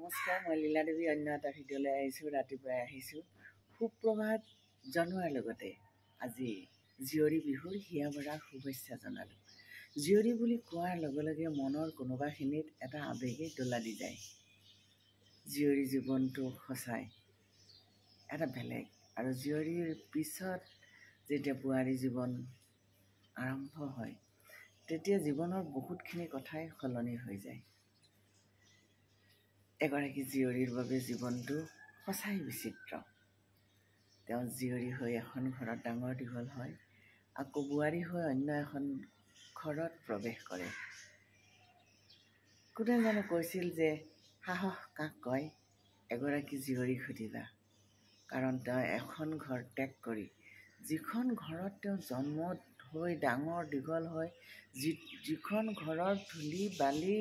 নমস্কাৰ, মই লীলা দেৱী অন্য এটা ভিডিঅ'লৈ আহিছোঁ। ৰাতিপুৱাই আহিছোঁ। সুপ্ৰভাত জনোৱাৰ লগতে আজি জীয়ৰী বিহুৰ হিয়া ভৰা শুভেচ্ছা জনালোঁ। জীয়ৰী বুলি কোৱাৰ লগে লগে মনৰ কোনোবাখিনিত এটা আৱেগেই দোলা দি যায়। জীয়ৰী জীৱনটো সঁচাই এটা বেলেগ, আৰু জীয়ৰীৰ পিছত যেতিয়া বোৱাৰী জীৱন আৰম্ভ হয় তেতিয়া জীৱনৰ বহুতখিনি কথাই সলনি হৈ যায়। এগৰাকী জীয়ৰীৰ বাবে জীৱনটো সঁচাই বিচিত্ৰ। তেওঁ জীয়ৰী হৈ এখন ঘৰত ডাঙৰ দীঘল হয়, আকৌ বোৱাৰী হৈ অন্য এখন ঘৰত প্ৰৱেশ কৰে। কোনে জানো কৈছিল যে সাহস কাক কয়, এগৰাকী জীয়ৰীক সুধিবা। কাৰণ তেওঁ এখন ঘৰ ত্যাগ কৰি যিখন ঘৰত তেওঁ জন্ম হৈ ডাঙৰ দীঘল হয়, যিখন ঘৰৰ ধূলি বালি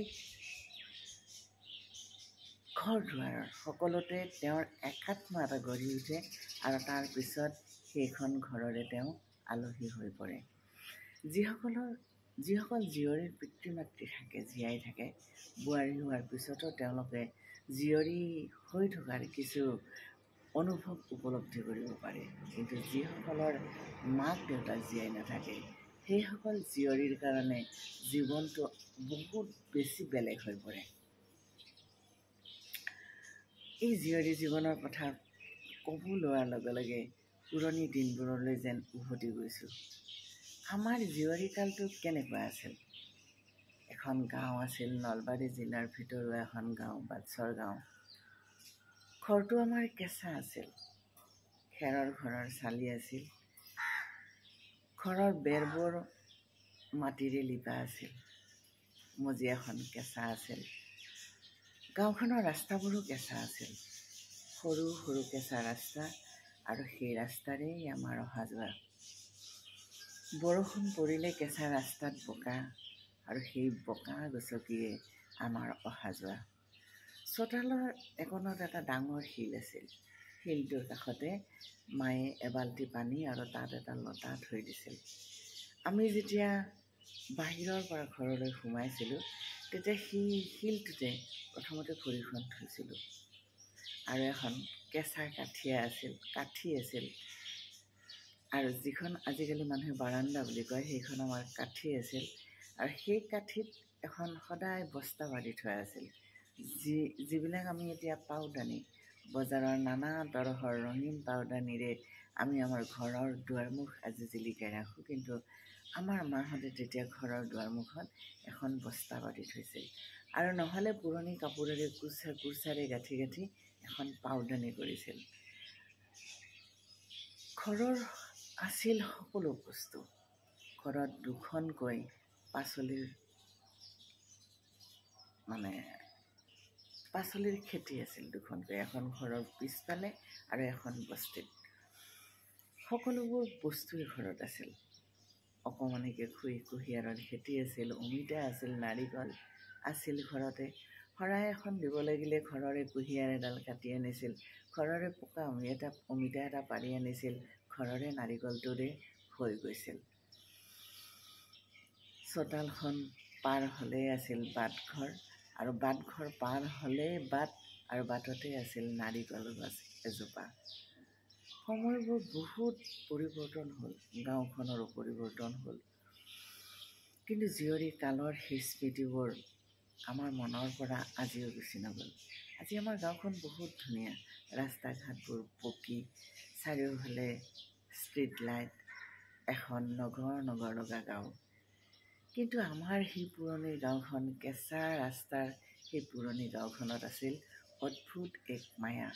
ঘৰ দুৱাৰৰ সকলোতে তেওঁৰ একাত্ম এটা গঢ়ি উঠে, আৰু তাৰ পিছত সেইখন ঘৰৰে তেওঁ আলহী হৈ পৰে। যিসকল জীয়ৰীৰ পিতৃ মাতৃ থাকে, জীয়াই থাকে, বোৱাৰী হোৱাৰ পিছতো তেওঁলোকে জীয়ৰী হৈ থকাৰ কিছু অনুভৱ উপলব্ধি কৰিব পাৰে। কিন্তু যিসকলৰ মাক দেউতাক জীয়াই নাথাকে, সেইসকল জীয়ৰীৰ কাৰণে জীৱনটো বহুত বেছি বেলেগ হৈ পৰে। এই জীয়ৰী জীৱনৰ কথা ক'ব লোৱাৰ লগে লগে পুৰণি দিনবোৰলৈ যেন উভতি গৈছোঁ। আমাৰ জীয়ৰীকালটো কেনেকুৱা আছিল? এখন গাঁও আছিল, নলবাৰী জিলাৰ ভিতৰুৱা এখন গাঁও, বাটচৰ গাঁও। ঘৰটো আমাৰ কেঁচা আছিল, খেৰৰ ঘৰৰ চালি আছিল। ঘৰৰ বেৰবোৰ মাটিৰে লিপা আছিল, মজিয়াখন কেঁচা আছিল। গাঁওখনৰ ৰাস্তাবোৰো কেঁচা আছিল, সৰু সৰু কেঁচা ৰাস্তা, আৰু সেই ৰাস্তাৰেই আমাৰ অহা যোৱা। বৰষুণ পৰিলে কেঁচা ৰাস্তাত বোকা, আৰু সেই বোকা গচকিয়ে আমাৰ অহা যোৱা। চোতালৰ একোণত এটা ডাঙৰ শিল আছিল। শিলটোৰ কাষতে মায়ে এবাল্টি পানী আৰু তাত এটা লতা থৈ দিছিল। আমি যেতিয়া বাহিৰৰ পৰা ঘৰলৈ সোমাইছিলোঁ তেতিয়া সেই শিলটোতে প্ৰথমতে ভৰিখন থৈছিলোঁ, আৰু এখন কেঁচা কাঠি আছিল, আৰু যিখন আজিকালি মানুহে বাৰান্দা বুলি কয়, সেইখন আমাৰ কাঠি আছিল। আৰু সেই কাঠিত এখন সদায় বস্তা বান্ধি থোৱা আছিল, যিবিলাক আমি এতিয়া পাউদানি, বজাৰৰ নানা তৰহৰ ৰঙীন পাউদানিৰে আমি আমাৰ ঘৰৰ দুৱাৰমুখ আজি জিলিকাই ৰাখোঁ। কিন্তু আমাৰ মাহঁতে তেতিয়া ঘৰৰ দুৱাৰমুখত এখন বস্তা বান্ধি থৈছিল, আৰু নহ'লে পুৰণি কাপোৰেৰে কুৰ্চাৰে গাঁঠি গাঁঠি এখন পাউদানি কৰিছিল। ঘৰৰ আছিল সকলো বস্তু। ঘৰত দুখনকৈ পাচলিৰ খেতি আছিল, দুখনকৈ, এখন ঘৰৰ পিছফালে আৰু এখন বস্তিত। সকলোবোৰ বস্তুৱেই ঘৰত আছিল। অকণমানিকৈ কুঁহিয়াৰৰ খেতি আছিল, অমিতা আছিল, নাৰিকল আছিল ঘৰতে। শৰাই এখন দিব লাগিলে ঘৰৰে কুঁহিয়াৰ এডাল কাটি আনিছিল, ঘৰৰে পকা অমিতা এটা পাৰি আনিছিল, ঘৰৰে নাৰিকলটোৰে হৈ গৈছিল। চোতালখন পাৰ হ'লেই আছিল বাটঘৰ, আৰু বাটঘৰ পাৰ হ'লেই বাট, আৰু বাটতে আছিল নাৰিকল গছ এজোপা। সময়বোৰ বহুত পৰিৱৰ্তন হ'ল, গাঁওখনৰো পৰিৱৰ্তন হ'ল, কিন্তু জীয়ৰী কালৰ সেই স্মৃতিবোৰ আমাৰ মনৰ পৰা আজিও গুচি নগ'ল। আজি আমাৰ গাঁওখন বহুত ধুনীয়া, ৰাস্তা ঘাটবোৰ পকী, চাৰিওফালে ষ্ট্ৰীট লাইট, এখন নগৰ লগা গাঁও। কিন্তু আমাৰ সেই পুৰণি গাঁওখন, কেঁচা ৰাস্তাৰ সেই পুৰণি গাঁওখনত আছিল অদ্ভুত এক মায়া।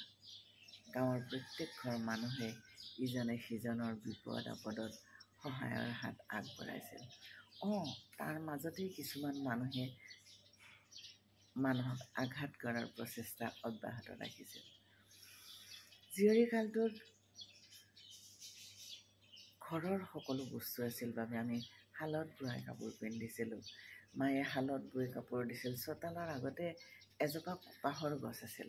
গাঁৱৰ প্ৰত্যেক ঘৰ মানুহে ইজনে সিজনৰ বিপদ আপদত সহায়ৰ হাত আগবঢ়াইছিল। তাৰ মাজতেই কিছুমান মানুহে মানুহক আঘাত কৰাৰ প্ৰচেষ্টা অব্যাহত ৰাখিছিল। জীয়ৰী কালটোত ঘৰৰ সকলো বস্তু আছিল বাবে আমি শালত বোৱা কাপোৰ পিন্ধিছিলোঁ। মায়ে শালত বৈ কাপোৰ দিছিল। চোতালৰ আগতে এজোপা কপাহৰ গছ আছিল,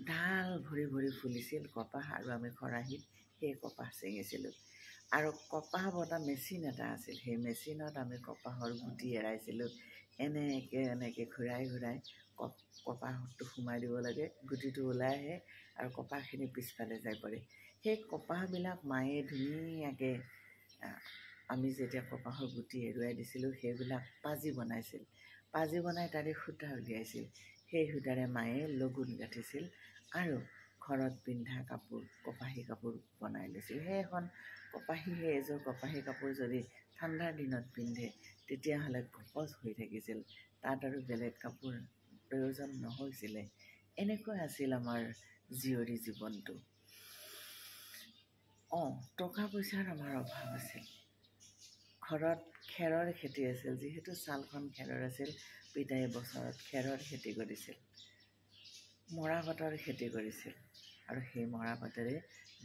ডাল ভৰি ভৰি ফুলিছিল কপাহ, আৰু আমি খৰাহীত সেই কপাহ ছিঙিছিলোঁ। আৰু কপাহ বটা মেচিন এটা আছিল, সেই মেচিনত আমি কপাহৰ গুটি এৰাইছিলোঁ। এনেকৈ ঘূৰাই ঘূৰাই কপাহটো সোমাই দিব লাগে, গুটিটো ওলাই আহে আৰু কপাহখিনি পিছফালে যাই পৰে। সেই কপাহবিলাক মায়ে ধুনীয়াকৈ আমি যেতিয়া কপাহৰ গুটি এৰুৱাই দিছিলোঁ সেইবিলাক পাজি বনাইছিল। পাজি বনাই তাৰে সূতা উলিয়াইছিল। সেই সূতাৰে মায়ে লগুণ গাঁঠিছিল আৰু ঘৰত পিন্ধা কাপোৰ কপাহী কাপোৰ বনাই লৈছিল। সেই এযোৰ কপাহী কাপোৰ যদি ঠাণ্ডাৰ দিনত পিন্ধে তেতিয়াহ'লে গপচ হৈ থাকিছিল, তাত আৰু বেলেগ কাপোৰ প্ৰয়োজন নহৈছিলে। এনেকুৱা আছিল আমাৰ জীয়ৰী জীৱনটো। টকা পইচাৰ আমাৰ অভাৱ আছিল। ঘৰত খেৰৰ খেতি আছিল, যিহেতু ছালখন খেৰৰ আছিল, পিতায়ে বছৰত খেৰৰ খেতি কৰিছিল, মৰাপাটৰ খেতি কৰিছিল আৰু সেই মৰাপাটেৰে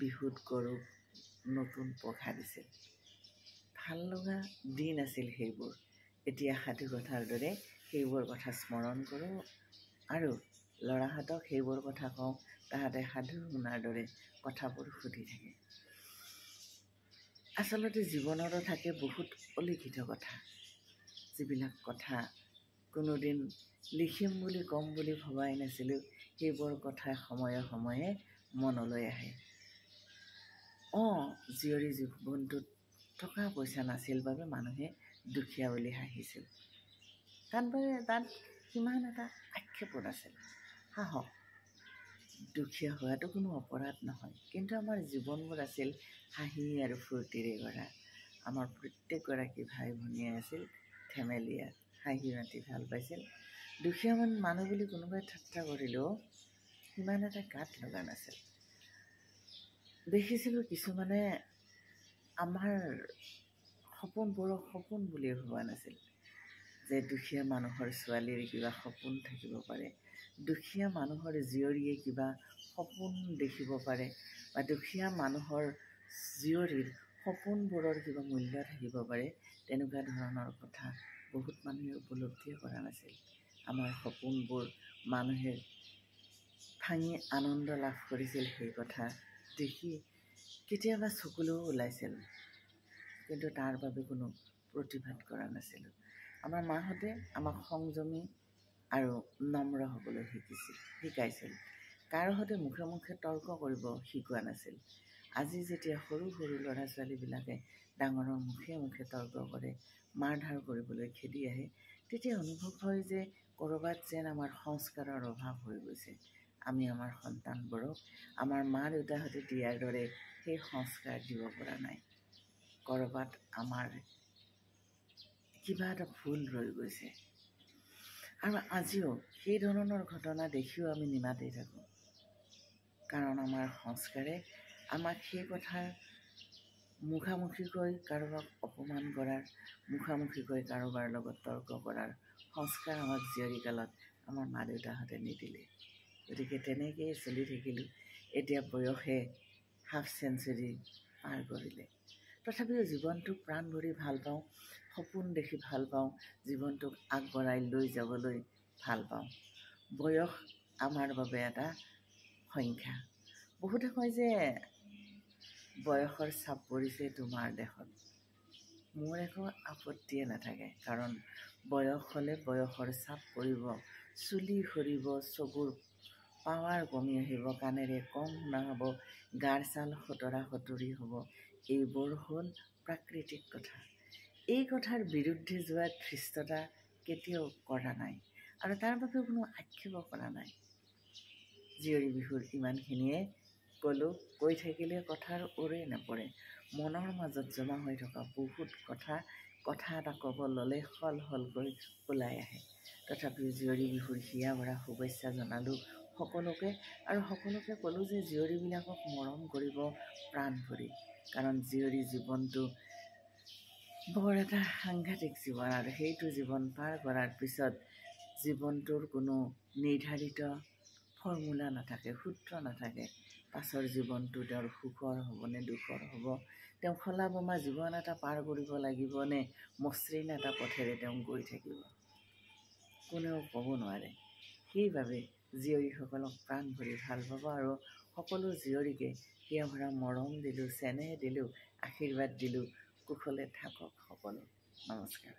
বিহুত গৰুক নতুন পঘা দিছিল। ভাল লগা দিন আছিল সেইবোৰ। এতিয়া সাধু কথাৰ দৰে সেইবোৰ কথা স্মৰণ কৰোঁ আৰু ল'ৰাহঁতক সেইবোৰ কথা কওঁ, তাহাঁতে সাধু শুনাৰ দৰে কথাবোৰ সুধি থাকে। আচলতে জীৱনতো থাকে বহুত অলিখিত কথা, যিবিলাক কথা কোনোদিন লিখিম বুলি ক'ম বুলি ভবাই নাছিলোঁ, সেইবোৰ কথা সময়ে সময়ে মনলৈ আহে। জীয়ৰী জীৱনটোত টকা পইচা নাছিল বাবে মানুহে দুখীয়া বুলি হাঁহিছিল। তাত সিমান এটা আক্ষেপো নাছিল। হাঁহক, দুখীয়া হোৱাটো কোনো অপৰাধ নহয়, কিন্তু আমাৰ জীৱনবোৰ আছিল হাঁহি আৰু ফূৰ্তিৰে ভৰা। আমাৰ প্ৰত্যেকগৰাকী ভাই ভনীয়ে আছিল ধেমেলীয়া, হাঁহি মাতি ভাল পাইছিল। দুখীয়া মানুহ বুলি কোনোবাই ঠাট্টা কৰিলেও সিমান এটা গাত লগা নাছিল। দেখিছিলোঁ কিছুমানে আমাৰ সপোনবোৰক সপোন বুলিয়ে ভবা নাছিল, যে দুখীয়া মানুহৰ ছোৱালীৰ কিবা সপোন থাকিব পাৰে, দুখীয়া মানুহৰ জীয়ৰীয়ে কিবা সপোন দেখিব পাৰে, বা দুখীয়া মানুহৰ জীয়ৰীৰ সপোনবোৰৰ কিবা মূল্য থাকিব পাৰে। তেনেকুৱা ধৰণৰ কথা বহুত মানুহে উপলব্ধিয়ে কৰা নাছিল। আমাৰ সপোনবোৰ মানুহে ভাঙি আনন্দ লাভ কৰিছিল, সেই কথা দেখি কেতিয়াবা চকুলৈও ওলাইছিল, কিন্তু তাৰ বাবে কোনো প্ৰতিবাদ কৰা নাছিলোঁ। আমাৰ মাহঁতে আমাক সংযমী আৰু নম্ৰ হ'বলৈ শিকাইছিল। কাৰো সৈতে মুখে মুখে তৰ্ক কৰিব শিকোৱা নাছিল। আজি যেতিয়া সৰু সৰু ল'ৰা ছোৱালীবিলাকে ডাঙৰৰ মুখে মুখে তৰ্ক কৰে, মাৰ ধাৰ কৰিবলৈ খেদি আহে, তেতিয়া অনুভৱ হয় যে ক'ৰবাত যেন আমাৰ সংস্কাৰৰ অভাৱ হৈ গৈছে। আমি আমাৰ সন্তানবোৰক আমাৰ মা দেউতাহঁতে দিয়াৰ দৰে সেই সংস্কাৰ দিব পৰা নাই। ক'ৰবাত আমাৰ কিবা এটা ভুল ৰৈ গৈছে। আৰু আজিও সেই ধৰণৰ ঘটনা দেখিও আমি নিমাতেই থাকোঁ, কাৰণ আমাৰ সংস্কাৰে আমাক সেই কথাৰ মুখামুখিকৈ কাৰোবাক অপমান কৰাৰ, মুখামুখিকৈ কাৰোবাৰ লগত তৰ্ক কৰাৰ সংস্কাৰ আমাক জীয়ৰীকালত আমাৰ মা দেউতাহঁতে নিদিলে। গতিকে তেনেকৈয়ে চলি থাকিলোঁ। এতিয়া বয়সে হাফ চেঞ্চুৰী পাৰ কৰিলে। তথাপিও জীৱনটোক প্ৰাণ ভৰি ভাল পাওঁ, সপোন দেখি ভাল পাওঁ, জীৱনটোক আগবঢ়াই লৈ যাবলৈ ভাল পাওঁ। বয়স আমাৰ বাবে এটা সংখ্যা। বহুতে কয় যে বয়সৰ চাপ পৰিছে তোমাৰ দেহত। মোৰ একো আপত্তিয়ে নাথাকে, কাৰণ বয়স হ'লে বয়সৰ চাপ পৰিব, চুলি সৰিব, চকুৰ পাৱাৰ কমি আহিব, কাণেৰে কম শুনা হ'ব, গাৰ ছাল সতৰা সতৰি হ'ব। এইবোৰ হ'ল প্ৰাকৃতিক কথা। এই কথাৰ বিৰুদ্ধে যোৱা ধৃষ্টতা কেতিয়াও কৰা নাই আৰু তাৰ বাবে কোনো আক্ষেপো কৰা নাই। জীয়ৰী বিহুৰ ইমানখিনিয়ে ক'লোঁ। কৈ থাকিলে কথাৰ ওৰেই নপৰে। মনৰ মাজত জমা হৈ থকা বহুত কথা এটা ক'ব ল'লে সল সলকৈ ওলাই আহে। তথাপিও জীয়ৰী বিহুৰ হিয়া ভৰা শুভেচ্ছা জনালোঁ সকলোকে, আৰু সকলোকে ক'লোঁ যে জীয়ৰীবিলাকক মৰম কৰিব প্ৰাণ ভৰি, কাৰণ জীয়ৰী জীৱনটো বৰ এটা সাংঘাতিক জীৱন, আৰু সেইটো জীৱন পাৰ কৰাৰ পিছত জীৱনটোৰ কোনো নিৰ্ধাৰিত ফৰ্মুলা নাথাকে, সূত্ৰ নাথাকে। পাছৰ জীৱনটো তেওঁৰ সুখৰ হ'ব নে দুখৰ হ'ব, তেওঁ খলা বমা জীৱন এটা পাৰ কৰিব লাগিব নে মসৃণ এটা পথেৰে তেওঁ গৈ থাকিব, কোনেও ক'ব নোৱাৰে। সেইবাবে জীয়ৰীসকলক প্ৰাণ ভৰি ভাল পাব, আৰু সকলো জীয়ৰীকে হিয়া ভৰা মৰম দিলোঁ, চেনেহ দিলোঁ, আশীৰ্বাদ দিলোঁ। কুশলে থাকক সকলো। নমস্কাৰ।